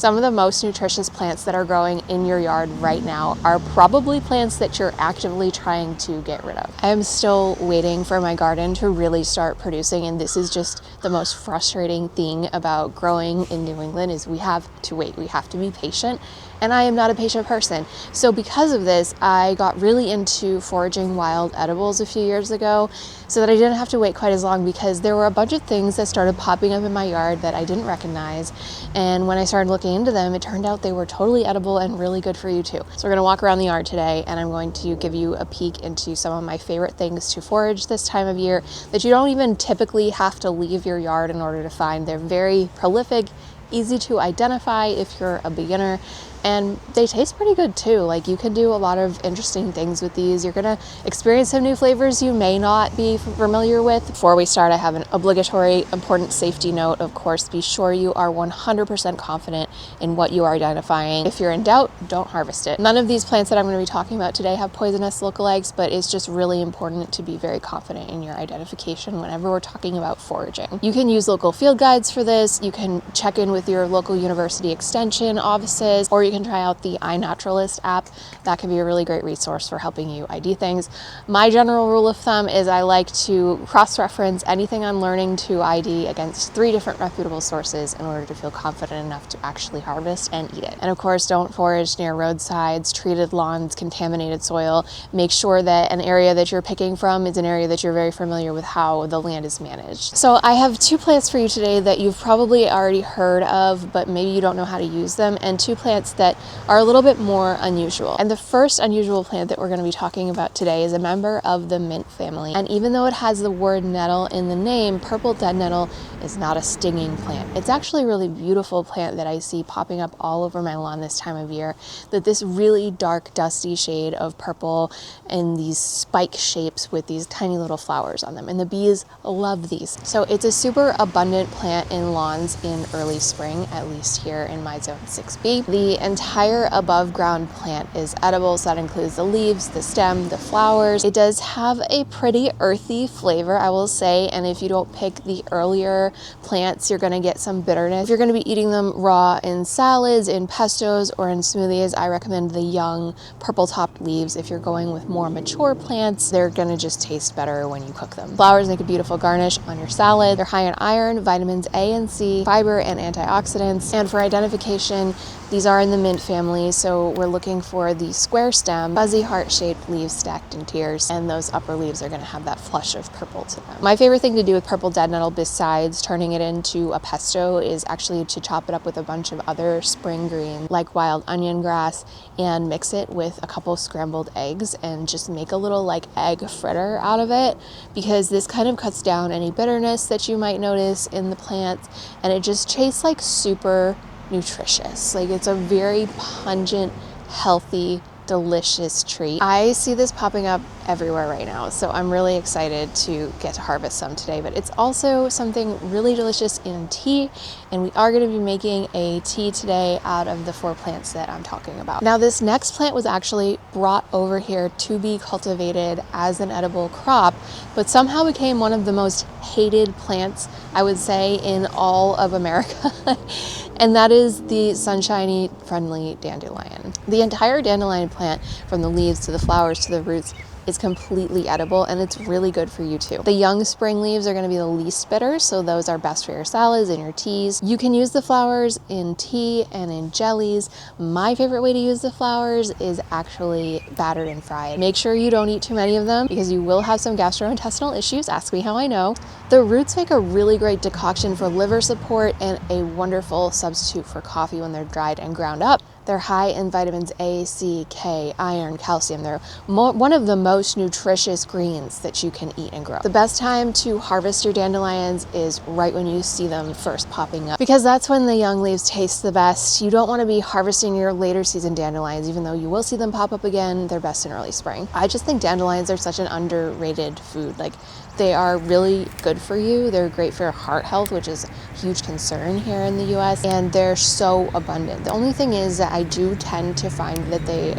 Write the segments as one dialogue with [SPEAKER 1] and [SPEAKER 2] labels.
[SPEAKER 1] Some of the most nutritious plants that are growing in your yard right now are probably plants that you're actively trying to get rid of. I am still waiting for my garden to really start producing, and this is just the most frustrating thing about growing in New England is we have to wait. We have to be patient, and I am not a patient person. So because of this, I got really into foraging wild edibles a few years ago so that I didn't have to wait quite as long, because there were a bunch of things that started popping up in my yard that I didn't recognize. And when I started looking into them, it turned out they were totally edible and really good for you too. So we're gonna walk around the yard today, and I'm going to give you a peek into some of my favorite things to forage this time of year that you don't even typically have to leave your yard in order to find. They're very prolific, easy to identify if you're a beginner, and they taste pretty good too. Like, you can do a lot of interesting things with these. You're gonna experience some new flavors you may not be familiar with. Before we start, I have an obligatory important safety note. Of course, be sure you are 100% confident in what you are identifying. If you're in doubt, don't harvest it. None of these plants that I'm going to be talking about today have poisonous lookalikes, but it's just really important to be very confident in your identification whenever we're talking about foraging. You can use local field guides for this. You can check in with your local university extension offices, or you can try out the iNaturalist app. That can be a really great resource for helping you ID things. My general rule of thumb is I like to cross-reference anything I'm learning to ID against 3 different reputable sources in order to feel confident enough to actually harvest and eat it. And of course, don't forage near roadsides, treated lawns, contaminated soil. Make sure that an area that you're picking from is an area that you're very familiar with how the land is managed. So I have 2 plants for you today that you've probably already heard of, but maybe you don't know how to use them, and 2 plants that are a little bit more unusual. And the first unusual plant that we're going to be talking about today is a member of the mint family. And even though it has the word nettle in the name, purple dead nettle is not a stinging plant. It's actually a really beautiful plant that I see popping up all over my lawn this time of year. That this really dark, dusty shade of purple and these spike shapes with these tiny little flowers on them. And the bees love these. So it's a super abundant plant in lawns in early spring, at least here in my zone 6B. The entire above ground plant is edible, so that includes the leaves, the stem, the flowers. It does have a pretty earthy flavor, I will say, and if you don't pick the earlier plants, you're going to get some bitterness. If you're going to be eating them raw in salads, in pestos, or in smoothies, I recommend the young purple topped leaves. If you're going with more mature plants, they're going to just taste better when you cook them. Flowers make a beautiful garnish on your salad. They're high in iron, vitamins A and C, fiber, and antioxidants. And for identification, these are in the mint family, so we're looking for the square stem, fuzzy heart-shaped leaves stacked in tiers, and those upper leaves are going to have that flush of purple to them. My favorite thing to do with purple dead nettle, besides turning it into a pesto, is actually to chop it up with a bunch of other spring greens, like wild onion grass, and mix it with a couple scrambled eggs and just make a little like egg fritter out of it, because this kind of cuts down any bitterness that you might notice in the plants, and it just tastes like super nutritious. Like, it's a very pungent, healthy, delicious treat. I see this popping up everywhere right now, so I'm really excited to get to harvest some today. But it's also something really delicious in tea, and we are going to be making a tea today out of the 4 plants that I'm talking about. Now, this next plant was actually brought over here to be cultivated as an edible crop, but somehow became one of the most hated plants, I would say, in all of America. And that is the sunshiny, friendly dandelion. The entire dandelion plant, from the leaves to the flowers to the roots, is completely edible, and it's really good for you too. The young spring leaves are going to be the least bitter, so those are best for your salads and your teas. You can use the flowers in tea and in jellies. My favorite way to use the flowers is actually battered and fried. Make sure you don't eat too many of them, because you will have some gastrointestinal issues. Ask me how I know. The roots make a really great decoction for liver support and a wonderful substitute for coffee when they're dried and ground up. They're high in vitamins A, C, K, iron, calcium. They're one of the most nutritious greens that you can eat and grow. The best time to harvest your dandelions is right when you see them first popping up, because that's when the young leaves taste the best. You don't want to be harvesting your later season dandelions, even though you will see them pop up again. They're best in early spring. I just think dandelions are such an underrated food. Like, they are really good for you. They're great for heart health, which is a huge concern here in the US, and they're so abundant. The only thing is that I do tend to find that they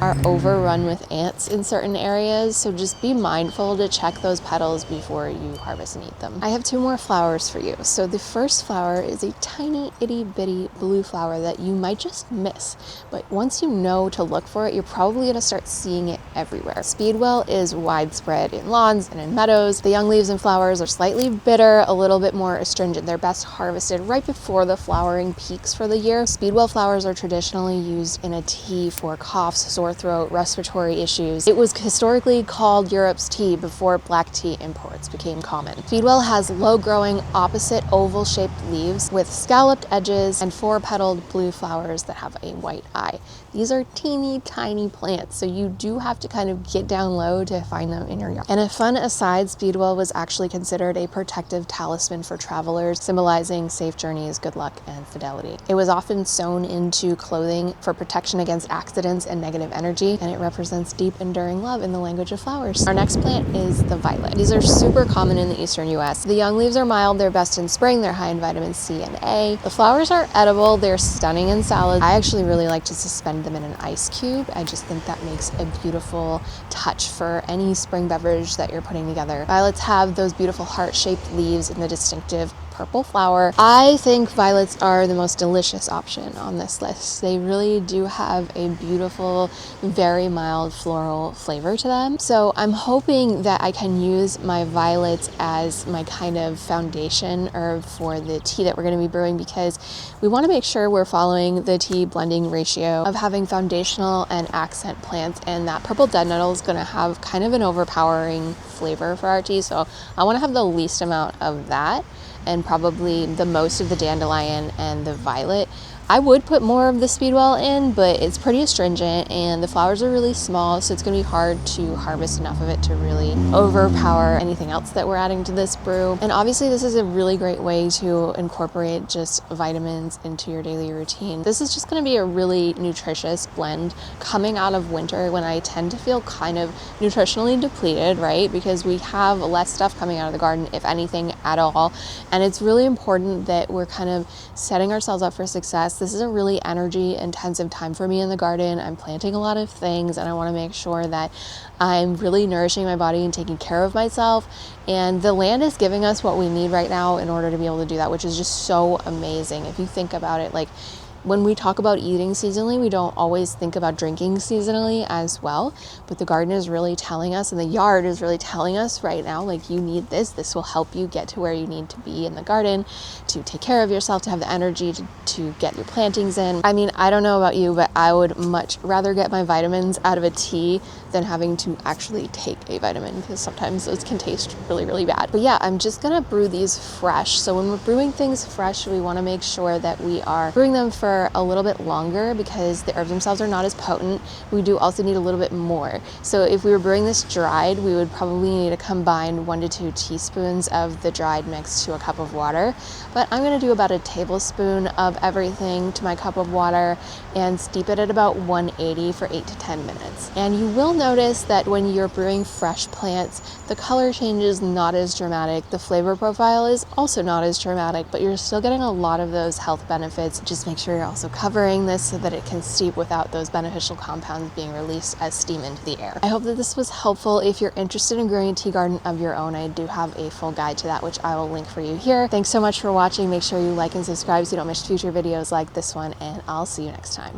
[SPEAKER 1] are overrun with ants in certain areas, so just be mindful to check those petals before you harvest and eat them. I have 2 more flowers for you. So the first flower is a tiny itty bitty blue flower that you might just miss, but once you know to look for it, you're probably gonna start seeing it everywhere. Speedwell is widespread in lawns and in meadows. The young leaves and flowers are slightly bitter, a little bit more astringent. They're best harvested right before the flowering peaks for the year. Speedwell flowers are traditionally used in a tea for coughs, sore throat, respiratory issues. It was historically called Europe's tea before black tea imports became common. Speedwell has low-growing, opposite oval-shaped leaves with scalloped edges and 4-petaled blue flowers that have a white eye. These are teeny tiny plants, so you do have to kind of get down low to find them in your yard. And a fun aside, Speedwell was actually considered a protective talisman for travelers, symbolizing safe journeys, good luck, and fidelity. It was often sewn into clothing for protection against accidents and negative energy, and it represents deep, enduring love in the language of flowers. Our next plant is the violet. These are super common in the eastern US. The young leaves are mild, they're best in spring, they're high in vitamin C and A. The flowers are edible, they're stunning in salads. I actually really like to suspend them in an ice cube. I just think that makes a beautiful touch for any spring beverage that you're putting together. Violets have those beautiful heart-shaped leaves and the distinctive purple flower. I think violets are the most delicious option on this list. They really do have a beautiful, very mild floral flavor to them. So I'm hoping that I can use my violets as my kind of foundation herb for the tea that we're going to be brewing, because we want to make sure we're following the tea blending ratio of having foundational and accent plants, and that purple dead nettle is going to have kind of an overpowering flavor for our tea. So I want to have the least amount of that and probably the most of the dandelion and the violet. I would put more of the Speedwell in, but it's pretty astringent and the flowers are really small, so it's gonna be hard to harvest enough of it to really overpower anything else that we're adding to this brew. And obviously this is a really great way to incorporate just vitamins into your daily routine. This is just gonna be a really nutritious blend coming out of winter when I tend to feel kind of nutritionally depleted, right? Because we have less stuff coming out of the garden, if anything at all. And it's really important that we're kind of setting ourselves up for success. This is a really energy intensive time for me in the garden. I'm planting a lot of things and I want to make sure that I'm really nourishing my body and taking care of myself. And the land is giving us what we need right now in order to be able to do that, which is just so amazing. If you think about it, like, when we talk about eating seasonally, we don't always think about drinking seasonally as well, but the garden is really telling us, and the yard is really telling us right now, like, you need this. This will help you get to where you need to be in the garden, to take care of yourself, to have the energy to get your plantings in. I mean, I don't know about you, but I would much rather get my vitamins out of a tea than having to actually take a vitamin, because sometimes those can taste really, really bad. But yeah, I'm just gonna brew these fresh. So when we're brewing things fresh, we wanna make sure that we are brewing them for a little bit longer, because the herbs themselves are not as potent. We do also need a little bit more. So if we were brewing this dried, we would probably need to combine 1 to 2 teaspoons of the dried mix to a cup of water. But I'm gonna do about a tablespoon of everything to my cup of water and steep it at about 180 for 8 to 10 minutes. And you will notice that when you're brewing fresh plants, the color change is not as dramatic. The flavor profile is also not as dramatic, but you're still getting a lot of those health benefits. Just make sure you're also covering this so that it can steep without those beneficial compounds being released as steam into the air. I hope that this was helpful. If you're interested in growing a tea garden of your own, I do have a full guide to that, which I will link for you here. Thanks so much for watching. Make sure you like and subscribe so you don't miss future videos like this one, and I'll see you next time.